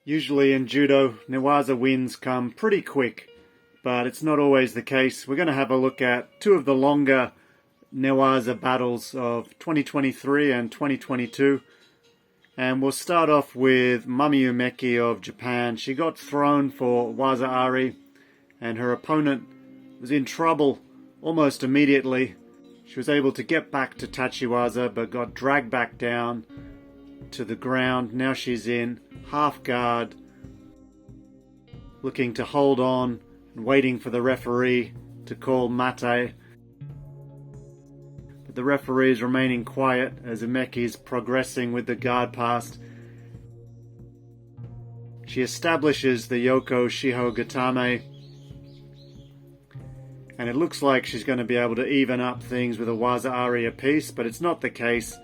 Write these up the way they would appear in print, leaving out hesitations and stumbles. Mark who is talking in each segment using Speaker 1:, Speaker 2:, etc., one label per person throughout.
Speaker 1: Usually in judo, Newaza wins come pretty quick, but it's not always the case. We're going to have a look at two of the longer Newaza battles of 2023 and 2022. And we'll start off with Mami Umeki of Japan. She got thrown for waza-ari, and her opponent was in trouble almost immediately. She was able to get back to tachiwaza, but got dragged back down to the ground. Now she's in half guard, looking to hold on and waiting for the referee to call mate. But the referee is remaining quiet as Umeki is progressing with the guard pass. She establishes the Yoko juji-gatame, and it looks like she's going to be able to even up things with a waza-ari apiece, but it's not the case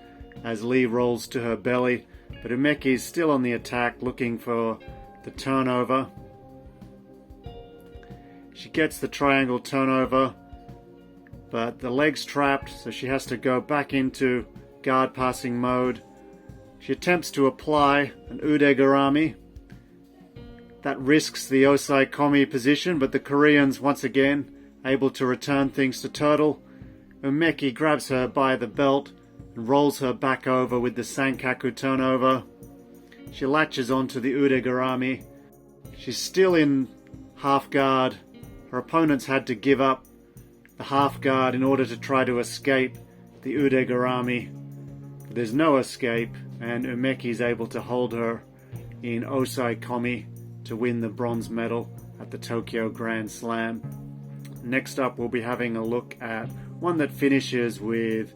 Speaker 1: as Lee rolls to her belly. But Umeki is still on the attack, looking for the turnover. She gets the triangle turnover, but the leg's trapped, so she has to go back into guard passing mode. She attempts to apply an ude-garami. That risks the osai komi position, but the Koreans once again able to return things to turtle. Umeki grabs her by the belt and rolls her back over with the sankaku turnover. She latches onto the ude-garami. She's still in half guard. Her opponents had to give up the half guard in order to try to escape the ude-garami. But there's no escape, and Umeki is able to hold her in osai komi to win the bronze medal at the Tokyo Grand Slam. Next up, we'll be having a look at one that finishes with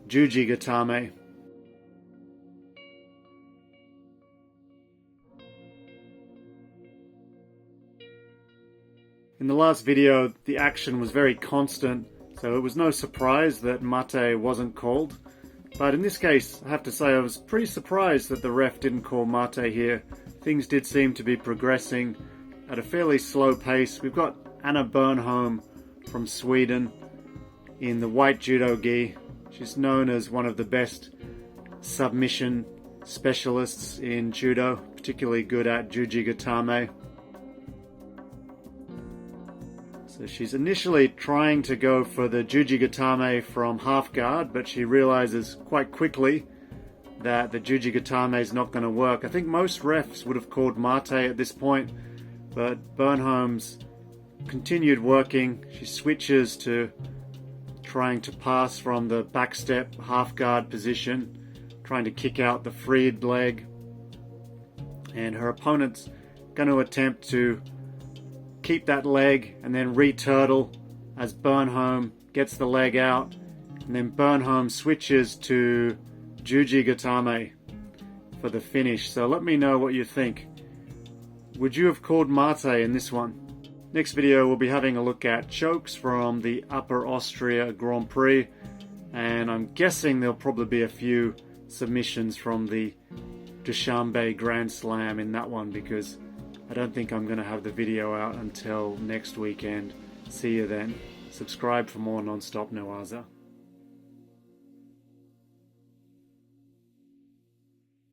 Speaker 1: juji-gatame. In the last video, the action was very constant, so it was no surprise that mate wasn't called. But in this case, I have to say I was pretty surprised that the ref didn't call mate here. Things did seem to be progressing at a fairly slow pace. We've got Anna Benholm from Sweden in the white judo gi. She's known as one of the best submission specialists in judo, particularly good at juji-gatame. So she's initially trying to go for the juji-gatame from half guard, but she realizes quite quickly that the juji-gatame is not going to work. I think most refs would have called mate at this point, but Benholm's continued working. She switches to trying to pass from the back step half guard position, trying to kick out the freed leg, and her opponent's going to attempt to keep that leg and then re-turtle as Benholm gets the leg out, and then Benholm switches to juji-gatame for the finish. So let me know what you think. Would you have called mate in this one? Next video we'll be having a look at chokes from the Upper Austria Grand Prix, and I'm guessing there'll probably be a few submissions from the Dushanbe Grand Slam in that one, because I don't think I'm going to have the video out until next weekend. See you then. Subscribe for more non-stop Newaza.